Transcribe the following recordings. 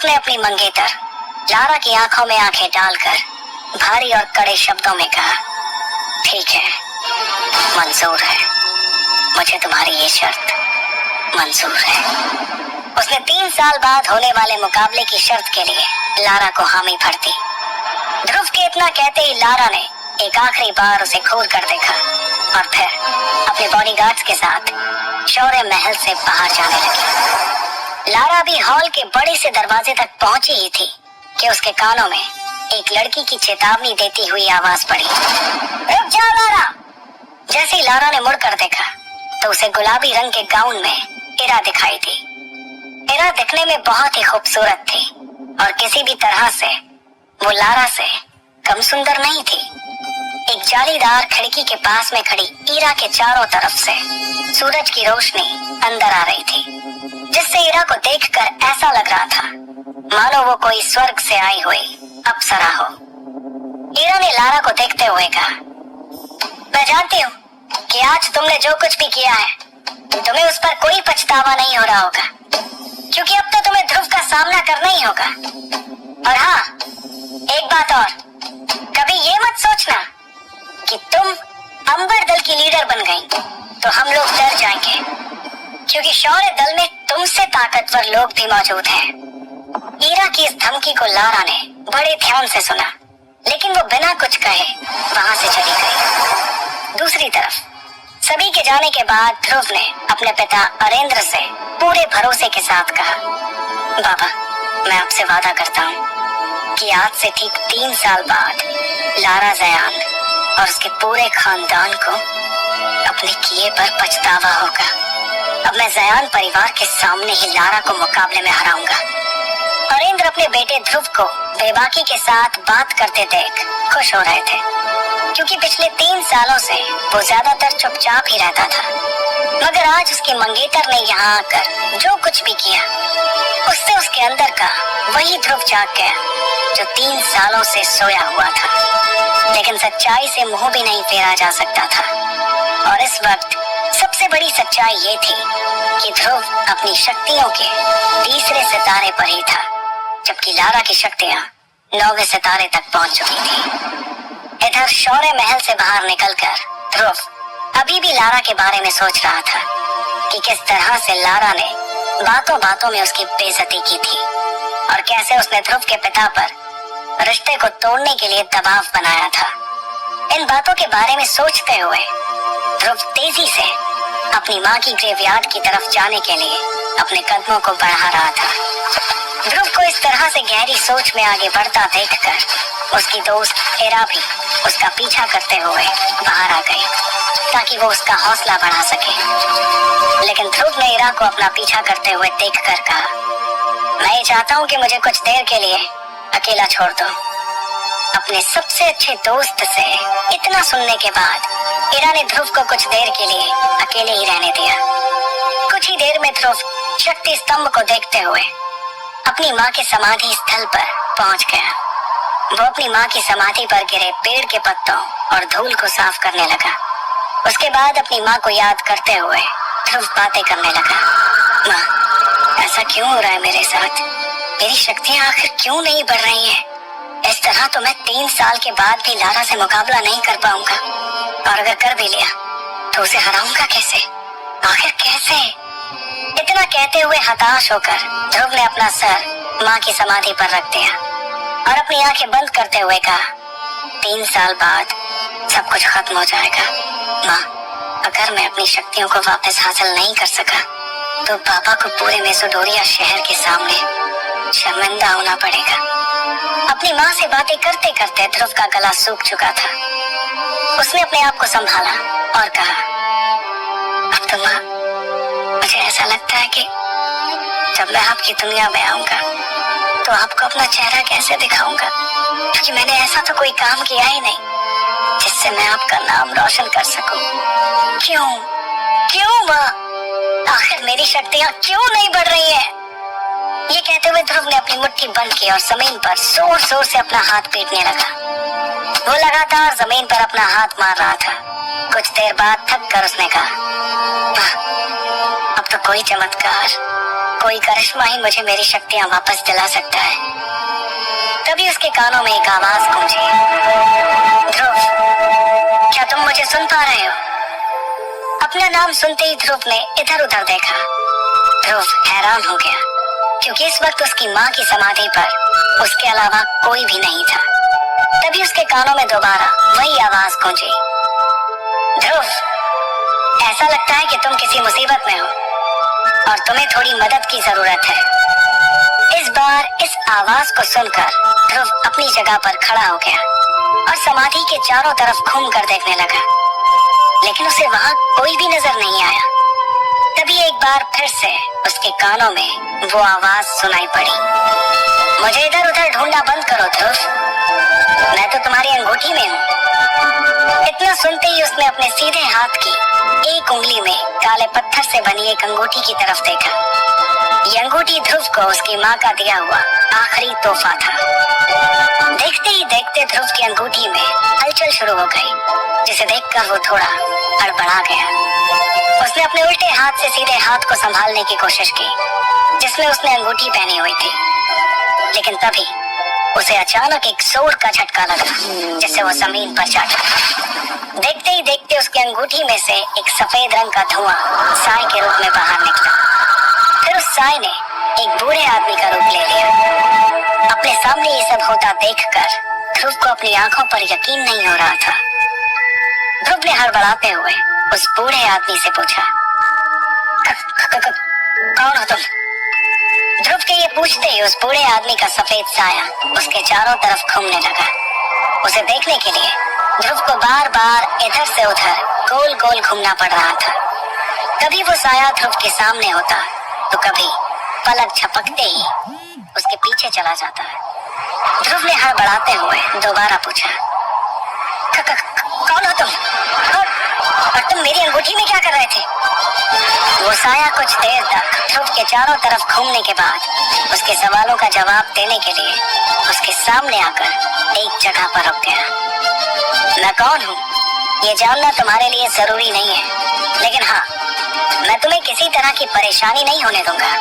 ध्रुव ने अपनी मंगेतर लारा की आंखों में आंखें डालकर भारी और कड़े शब्दों में कहा, ठीक है, मंजूर है, मुझे तुम्हारी ये शर्त मंजूर है। उसने 3 साल बाद होने वाले मुकाबले की शर्त के लिए लारा को हामी भर दी। ध्रुव के इतना कहते ही लारा ने एक आखिरी बार उसे घूर कर देखा और फिर अपने बॉडीगार्ड्स के साथ शौर्य महल से बाहर जाने लगी। लारा भी हॉल के बड़े से दरवाजे तक पहुंची ही थी कि उसके कानों में एक लड़की की चेतावनी देती हुई आवाज पड़ी, रुक जाओ लारा। जैसे ही लारा ने मुड़कर देखा तो उसे गुलाबी रंग के गाउन में इरा दिखाई दी। इरा दिखने में बहुत ही खूबसूरत थी और किसी भी तरह से वो लारा से कम सुंदर नहीं थी। एक जालीदार खिड़की के पास में खड़ी इरा के चारों तरफ से सूरज की रोशनी अंदर आ रही थी, जिससे इरा को देखकर ऐसा लग रहा था मानो वो कोई स्वर्ग से आई हुई अप्सरा हो। इरा ने लारा को देखते हुए कहा, मैं जानती हूँ कि आज तुमने जो कुछ भी किया है तुम्हें उस पर कोई पछतावा नहीं हो रहा होगा, क्योंकि अब तो तुम्हें ध्रुव का सामना करना ही होगा। और हाँ, एक बात और, कभी ये मत सोचना कि तुम अंबर दल की लीडर बन गई तो हम लोग डर जाएंगे, क्योंकि शौर्य दल में तुमसे ताकतवर लोग भी मौजूद हैं। इरा की इस धमकी को लारा ने बड़े ध्यान से सुना, लेकिन वो बिना कुछ कहे वहां से चली गई। दूसरी तरफ सभी के जाने के बाद ध्रुव ने अपने पिता अरेंद्र से पूरे भरोसे के साथ कहा, बाबा, मैं आपसे वादा करता हूँ कि आज से ठीक 3 साल बाद लारा जयान और उसके पूरे खानदान को अपने किए पर पछतावा होगा। अब मैं जयान परिवार के सामने ही लारा को मुकाबले में हराऊंगा। अरेंद्र अपने बेटे ध्रुव को बेबाकी के साथ बात करते देख खुश हो रहे थे, क्योंकि पिछले 3 सालों से वो ज्यादातर चुपचाप ही रहता था। मगर आज उसके मंगेतर ने यहाँ आकर जो कुछ भी किया, उससे उसके अंदर का वही ध्रुव जाग गया जो 3 सालों से सोया हुआ था, लेकिन सच्चाई से मुंह भी नहीं फेरा जा सकता था। और इस वक्त सबसे बड़ी सच्चाई ये थी कि ध्रुव अपनी शक्तियों के 3रे सितारे पर ही था, जबकि लारा की शक्तियां 9वें सितारे तक पहुंच चुकी थी। इधर शौर्य महल से बाहर निकलकर ध्रुव अभी भी लारा के बारे में सोच रहा था कि किस तरह से लारा ने बातों बातों में उसकी बेइज्जती की थी और कैसे उसने ध्रुव के पिता पर रिश्ते को तोड़ने के लिए दबाव बनाया था। इन बातों के बारे में सोचते हुए ध्रुव तेजी से अपनी माँ की ग्रेवयार्ड की तरफ जाने के लिए अपने कदमों को बढ़ा रहा था। ध्रुव को इस तरह से गहरी सोच में आगे बढ़ता देखकर उसकी दोस्त इरा भी उसका पीछा करते हुए बाहर आ गई, ताकि वो उसका हौसला बढ़ा सके। लेकिन ध्रुव ने इरा को अपना पीछा करते हुए देखकर कहा, मैं ये चाहता हूँ कि मुझे कुछ देर के लिए अकेला छोड़ दो। अपने सबसे अच्छे दोस्त से इतना सुनने के बाद इरा ने ध्रुव को कुछ देर के लिए अकेले ही रहने दिया। कुछ ही देर में ध्रुव शक्ति स्तंभ को देखते हुए अपनी माँ के समाधि स्थल पर पहुंच गया। वो अपनी माँ की समाधि पर गिरे पेड़ के पत्तों और धूल को साफ करने लगा। उसके बाद अपनी माँ को याद करते हुए ध्रुव बातें करने लगा, माँ, ऐसा क्यों हो रहा है मेरे साथ? मेरी शक्तियाँ आखिर क्यों नहीं बढ़ रही हैं? इस तरह तो मैं 3 साल के बाद भी लारा से मुकाबला नहीं कर पाऊंगा, और अगर कर भी लिया तो उसे हराऊंगा कैसे? आखिर कैसे? इतना कहते हुए हताश होकर ध्रुव ने अपना सर माँ की समाधि पर रख दिया और अपनी आंखें बंद करते हुए कहा, 3 साल बाद सब कुछ खत्म हो जाएगा। माँ, अगर मैं अपनी शक्तियों को वापस हासिल नहीं कर सका तो पापा को पूरे मेसोडोरिया शहर के सामने शर्मिंदा होना पड़ेगा। अपनी माँ से बातें करते करते ध्रुव का गला सूख चुका था। उसने अपने आप को संभाला और कहा, अब तो माँ, मुझे ऐसा लगता है कि जब मैं आपकी दुनिया में आऊंगा तो आपको अपना चेहरा कैसे दिखाऊंगा, क्योंकि मैंने ऐसा तो कोई काम किया ही नहीं जिससे मैं आपका नाम रोशन कर सकूं। क्यों क्यों माँ, आखिर मेरी शक्तियाँ क्यों नहीं बढ़ रही है? ये कहते हुए ध्रुव ने अपनी मुट्ठी बंद की और जमीन पर जोर जोर से अपना हाथ पीटने लगा। वो लगातार जमीन पर अपना हाथ मार रहा था। कुछ देर बाद थक कर उसने कहा, अब तो कोई चमत्कार, कोई करिश्मा ही मुझे मेरी शक्तियां वापस दिला सकता है। तभी उसके कानों में एक आवाज गूंजी, ध्रुव, क्या तुम मुझे सुन पा रहे हो? अपना नाम सुनते ही ध्रुव ने इधर उधर देखा। ध्रुव हैरान हो गया, क्योंकि इस वक्त उसकी माँ की समाधि पर उसके अलावा कोई भी नहीं था। तभी उसके कानों में दोबारा वही आवाज गूंजी, ध्रुव, ऐसा लगता है कि तुम किसी मुसीबत में हो और तुम्हें थोड़ी मदद की जरूरत है। इस बार इस आवाज को सुनकर ध्रुव अपनी जगह पर खड़ा हो गया और समाधि के चारों तरफ घूमकर देखने लगा, लेकिन उसे वहां कोई भी नजर नहीं आया। तभी एक बार फिर से उसके कानों में वो आवाज सुनाई पड़ी, मुझे इधर उधर ढूंढना बंद करो ध्रुव, मैं तो तुम्हारी अंगूठी में हूँ। इतना सुनते ही उसने अपने सीधे हाथ की एक उंगली में काले पत्थर से बनी एक अंगूठी की तरफ देखा। ये अंगूठी ध्रुव को उसकी माँ का दिया हुआ आखिरी तोहफा था। देखते ही देखते ध्रुव की अंगूठी में हलचल शुरू हो गई, जिसे देखकर वो थोड़ा हड़बड़ा गया। उसने अपने उल्टे हाथ से सीधे हाथ को संभालने की कोशिश की, जिसमें उसने अंगूठी पहनी हुई थी, लेकिन तभी उसे अचानक एक जोर का झटका लगा, जिससे वो जमीन पर जा गिरा। देखते ही देखते उसकी अंगूठी में से एक सफेद रंग का धुआं साय के रूप में बाहर निकला। फिर उस साय ने एक बूढ़े आदमी का रूप ले लिया। अपने सामने ये सब होता देखकर ध्रुव को अपनी आंखों पर यकीन नहीं हो रहा था। ध्रुव ने हड़बड़ाते हुए उस बूढ़े आदमी से पूछा, कौन हो तुम? ध्रुव के ये पूछते ही उस बूढ़े आदमी का सफेद साया उसके चारों तरफ घूमने लगा। उसे देखने के लिए ध्रुव को बार बार इधर से उधर गोल गोल घूमना पड़ रहा था। कभी वो साया ध्रुव के सामने होता, तो कभी पलक झपकते ही उसके पीछे चला जाता। ध्रुव ने हड़बड़ाते हुए दोबारा पूछा, कौन हो तुम? और तुम मेरी अंगूठी में क्या कर रहे थे? वो साया कुछ देर तक ध्रुव के चारों तरफ घूमने के बाद उसके सवालों का जवाब देने के लिए उसके सामने आकर एक जगह पर रुक गया। मैं कौन हूँ ये जानना तुम्हारे लिए जरूरी नहीं है, लेकिन हाँ, मैं तुम्हें किसी तरह की परेशानी नहीं होने दूंगा।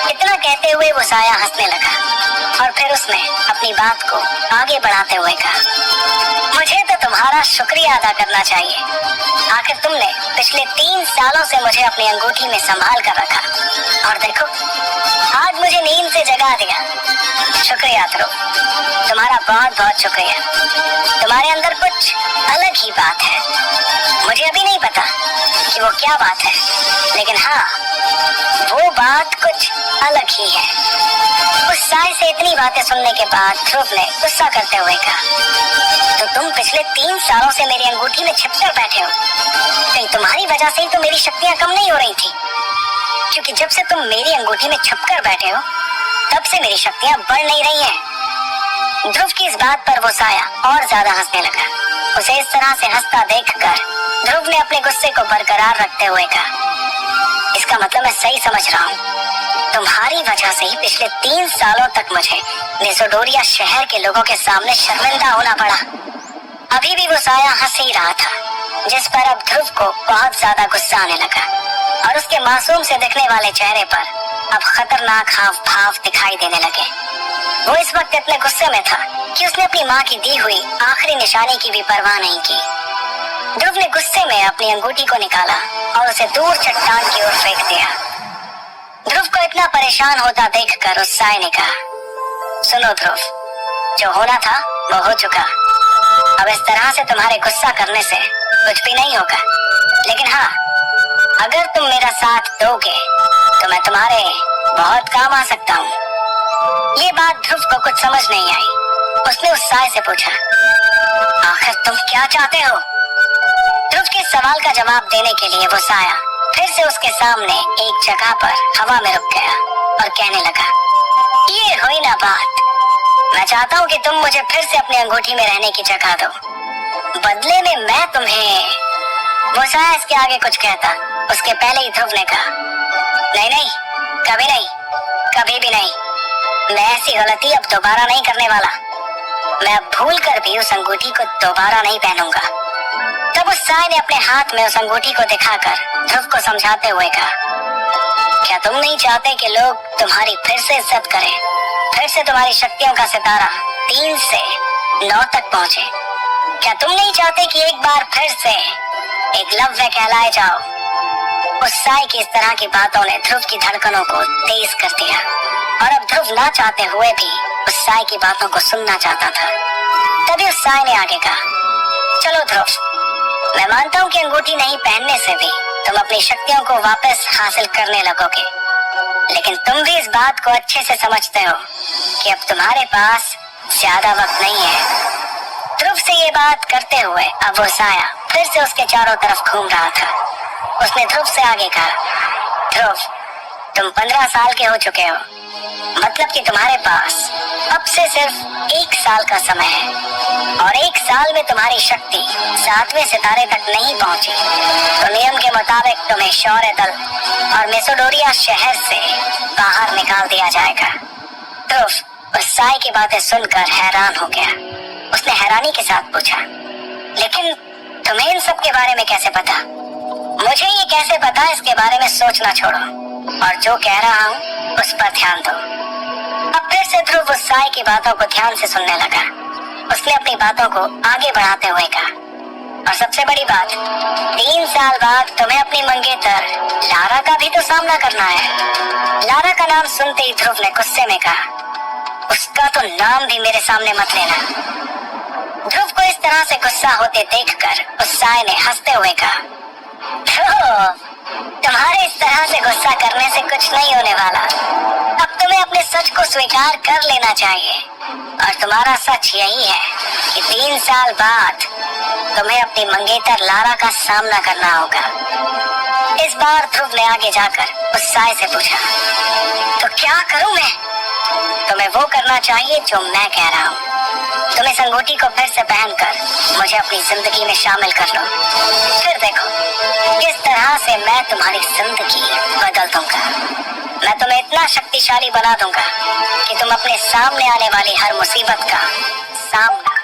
इतना कहते हुए वो साया हंसने लगा और फिर उसने अपनी बात को आगे बढ़ाते हुए कहा, मुझे तो तुम्हारा शुक्रिया अदा करना चाहिए। आखिर तुमने पिछले 3 सालों से मुझे अपनी अंगूठी में संभाल कर रखा, और देखो आज मुझे नींद से जगा दिया। शुक्रिया ध्रुव, तुम्हारा बहुत बहुत शुक्रिया। तुम्हारे अंदर कुछ अलग ही बात है। मुझे अभी नहीं पता कि वो क्या बात है, लेकिन हाँ, वो बात कुछ अलग ही है। उस साय से इतनी बातें सुनने के बाद ध्रुव ने गुस्सा करते हुए कहा, तो तुम पिछले 3 सालों से मेरी अंगूठी में छिपकर बैठे हो। कहीं तुम्हारी वजह से ही तो मेरी शक्तियां कम नहीं हो रही थी, क्योंकि जब से तुम मेरी अंगूठी में छिपकर बैठे हो, तब से मेरी शक्तियां बढ़ नहीं रही हैं। ध्रुव की इस बात पर वो साया और ज्यादा हंसने लगा। उसे इस तरह से हंसता देखकर ध्रुव ने अपने गुस्से को बरकरार रखते हुए कहा, इसका मतलब मैं सही समझ रहा हूँ, तुम्हारी वजह से ही पिछले 3 सालों तक मुझे नेसोडोरिया शहर के लोगों के सामने शर्मिंदा होना पड़ा। अभी भी वो साया हंस ही रहा था, जिस पर अब ध्रुव को बहुत ज्यादा गुस्सा आने लगा और उसके मासूम से दिखने वाले चेहरे पर अब खतरनाक हाव भाव दिखाई देने लगे। वो इस वक्त इतने गुस्से में था कि उसने अपनी माँ की दी हुई आखिरी निशानी की भी परवाह नहीं की। ध्रुव ने गुस्से में अपनी अंगूठी को निकाला और उसे दूर चट्टान की ओर फेंक दिया। ध्रुव को इतना परेशान होता देखकर उस साय ने कहा, सुनो ध्रुव, जो होना था वो हो चुका। अब इस तरह से तुम्हारे गुस्सा करने से कुछ भी नहीं होगा, लेकिन हाँ, अगर तुम मेरा साथ दोगे तो मैं तुम्हारे बहुत काम आ सकता हूँ। ये बात ध्रुव को कुछ समझ नहीं आई। उसने उस साय से पूछा, आखिर तुम क्या चाहते हो? ध्रुव के सवाल का जवाब देने के लिए वो साया फिर से उसके सामने एक जगह पर हवा में रुक गया और कहने लगा, ये हुई ना बात। मैं चाहता हूँ कि तुम मुझे फिर से अपनी अंगूठी में रहने की जगह दो, बदले में मैं तुम्हें। वो साया इसके आगे कुछ कहता, उसके पहले ही ध्रुव ने कहा, नहीं नहीं, कभी नहीं, कभी भी नहीं। मैं ऐसी गलती अब दोबारा नहीं करने वाला। मैं अब भूल कर भी उस अंगूठी को दोबारा नहीं पहनूंगा। तब उस साय ने अपने हाथ में उस अंगूठी को दिखाकर ध्रुव को समझाते हुए कहा, क्या तुम नहीं चाहते कि लोग तुम्हारी फिर से इज्जत करें, फिर से तुम्हारी शक्तियों का सितारा 3 से 9 तक पहुंचे? क्या तुम नहीं चाहते कि एक बार फिर से एकलव्य कहलाए जाओ? उस साई की इस तरह की बातों ने ध्रुव की धड़कनों को तेज कर दिया और अब ध्रुव ना चाहते हुए भी उस साई की बातों को सुनना चाहता था। तभी उस साई ने आगे कहा, चलो ध्रुव, मैं मानता हूँ कि अंगूठी नहीं पहनने से भी तुम अपनी शक्तियों को वापस हासिल करने लगोगे, लेकिन तुम भी इस बात को अच्छे से समझते हो कि अब तुम्हारे पास ज्यादा वक्त नहीं है। ध्रुव से ये बात करते हुए अब वो साया फिर से उसके चारों तरफ घूम रहा था। उसने ध्रुव से आगे कहा, ध्रुव, तुम 15 साल के हो चुके हो, मतलब कि तुम्हारे पास अब से सिर्फ 1 साल का समय है और 1 साल में तुम्हारी शक्ति 7वें सितारे तक नहीं पहुंची तो नियम के मुताबिक तुम्हें शौर्य दल और मेसोडोरिया शहर से बाहर निकाल दिया जाएगा। ध्रुव उस साई की बातें सुनकर हैरान हो गया। उसने हैरानी के साथ पूछा, लेकिन तुम्हें इन सब के बारे में कैसे पता? मुझे ये कैसे पता, इसके बारे में सोचना छोड़ो और जो कह रहा हूँ उस पर ध्यान दो। अब फिर से ध्रुव उस साई की बातों को ध्यान से सुनने लगा। उसने अपनी बातों को आगे बढ़ाते हुए कहा, और सबसे बड़ी बात, 3 साल बाद तुम्हें अपनी मंगेतर लारा का भी तो सामना करना है। लारा का नाम सुनते ही ध्रुव ने गुस्से में कहा, उसका तो नाम भी मेरे सामने मत लेना। ध्रुव को इस तरह से गुस्सा होते देखकर उस साई ने हंसते हुए कहा, तुम्हारे इस तरह से गुस्सा करने से कुछ नहीं होने वाला। अब तुम्हें अपने सच को स्वीकार कर लेना चाहिए और तुम्हारा सच यही है कि 3 साल बाद तुम्हें अपनी मंगेतर लारा का सामना करना होगा। इस बार ध्रुव ने आगे जाकर उस साई से पूछा, तो क्या करूं मैं? तुम्हें वो करना चाहिए जो मैं कह रहा हूँ। तुम इस अंगूठी को फिर से पहनकर मुझे अपनी जिंदगी में शामिल कर लो, फिर देखो किस तरह से मैं तुम्हारी जिंदगी बदल दूंगा। मैं तुम्हें इतना शक्तिशाली बना दूंगा कि तुम अपने सामने आने वाली हर मुसीबत का सामना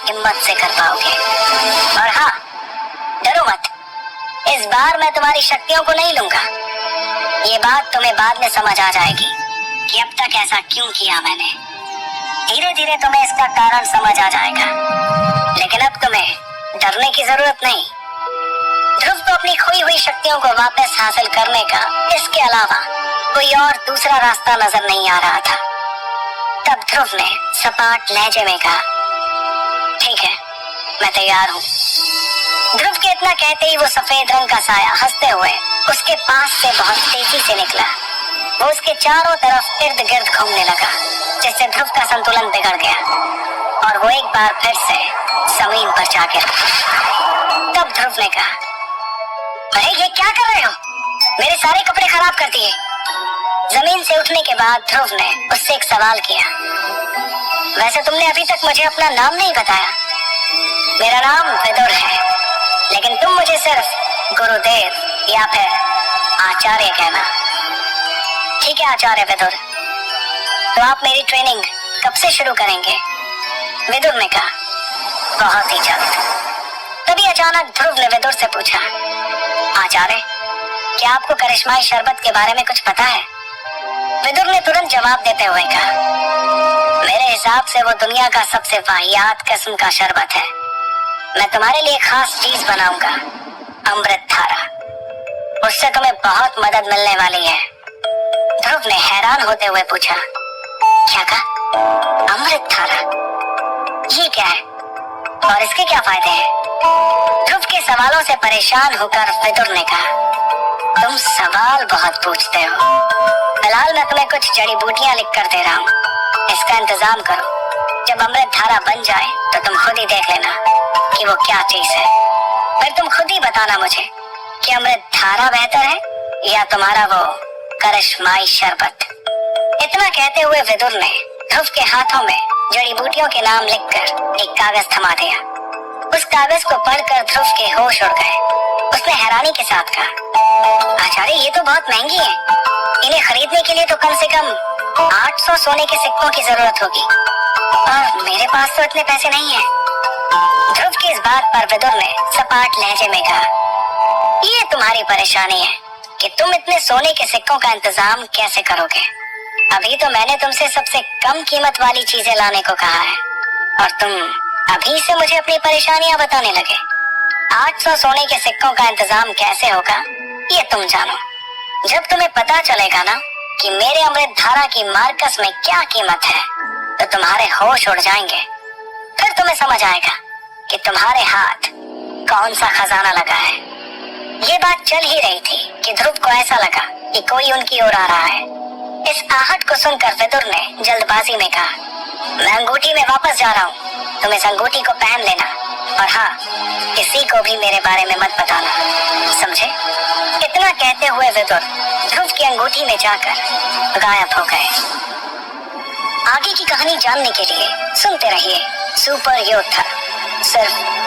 हिम्मत से कर पाओगे। और हाँ, डरो मत, इस बार मैं तुम्हारी शक्तियों को नहीं लूंगा। ये बात तुम्हें बाद में समझ आ जाएगी कि अब तक ऐसा क्यों किया मैंने। धीरे धीरे तुम्हें इसका कारण समझ आ जाएगा, लेकिन अब तुम्हें डरने की जरूरत नहीं। ध्रुव को अपनी खोई हुई शक्तियों को वापस हासिल करने का इसके अलावा कोई और दूसरा रास्ता नजर नहीं आ रहा था। तब ध्रुव ने सपाट लहजे में कहा, ठीक है, मैं तैयार हूँ। ध्रुव के इतना कहते ही वो सफेद रंग का साया हंसते हुए उसके पास से बहुत तेजी से निकला। वो उसके चारों तरफ इर्द गिर्द घूमने लगा, जिससे ध्रुव का संतुलन बिगड़ गया और वो एक बार फिर से जमीन पर जा गिरा। तब ध्रुव ने कहा, अरे ये क्या कर रहे हो? मेरे सारे कपड़े खराब कर दिए। जमीन से उठने के बाद ध्रुव ने उससे एक सवाल किया, वैसे तुमने अभी तक मुझे अपना नाम नहीं बताया। मेरा नाम विदुर है, लेकिन तुम मुझे सिर्फ गुरुदेव या फिर आचार्य कहना। ठीक है आचार्य विदुर, तो आप मेरी ट्रेनिंग कब से शुरू करेंगे? विदुर ने कहा, बहुत ही जल्द। तभी अचानक ध्रुव ने विदुर से पूछा, आचार्य, क्या आपको करिश्माई शरबत के बारे में कुछ पता है? विदुर ने तुरंत जवाब देते हुए कहा, मेरे हिसाब से वो दुनिया का सबसे वाहियात किस्म का शरबत है। मैं तुम्हारे लिए खास चीज बनाऊंगा, अमृत धारा। उससे तुम्हें बहुत मदद मिलने वाली है। ध्रुव ने हैरान होते हुए पूछा, क्या कहा? अमृत धारा? ये क्या है और इसके क्या फायदे हैं? ध्रुव के सवालों से परेशान होकर विदुर ने कहा, तुम सवाल बहुत पूछते हो। फिलहाल मैं तुम्हें कुछ जड़ी बूटियां लिख कर दे रहा हूँ, इसका इंतजाम करो। जब अमृत धारा बन जाए तो तुम खुद ही देख लेना कि वो क्या चीज है। फिर तुम खुद ही बताना मुझे कि अमृत धारा बेहतर है या तुम्हारा वो करिश्माई शरबत। इतना कहते हुए विदुर ने ध्रुव के हाथों में जड़ी बूटियों के नाम लिखकर एक कागज थमा दिया। उस कागज को पढ़कर ध्रुव के होश उड़ गए। उसने हैरानी के साथ कहा, आचार्य, ये तो बहुत महंगी है। इन्हें खरीदने के लिए तो कम से कम 800 सोने के सिक्कों की जरूरत होगी और मेरे पास तो इतने पैसे नहीं है। ध्रुव की इस बात पर विदुर ने सपाट लहजे में कहा, ये तुम्हारी परेशानी है कि तुम इतने सोने के सिक्कों का इंतजाम कैसे करोगे। अभी तो मैंने तुमसे सबसे कम कीमत वाली चीजें लाने को कहा है और तुम अभी से मुझे अपनी परेशानियां बताने लगे। 800 सोने के सिक्कों का इंतजाम कैसे होगा ये तुम जानो। जब तुम्हें पता चलेगा ना कि मेरे अमृत धारा की मार्कस में क्या कीमत है तो तुम्हारे होश उड़ जाएंगे। फिर तुम्हें समझ आएगा कि तुम्हारे हाथ कौन सा खजाना लगा है। ये बात चल ही रही थी कि ध्रुव को ऐसा लगा कि कोई उनकी ओर आ रहा है। इस आहट को सुनकर विदुर ने जल्दबाजी में कहा, मैं अंगूठी में वापस जा रहा हूँ, तुम इस अंगूठी को पहन लेना और हाँ, किसी को भी मेरे बारे में मत बताना, समझे। इतना कहते हुए विदुर ध्रुव की अंगूठी में जाकर गायब हो गए। आगे की कहानी जानने के लिए सुनते रहिए सुपर योद्धा सिर्फ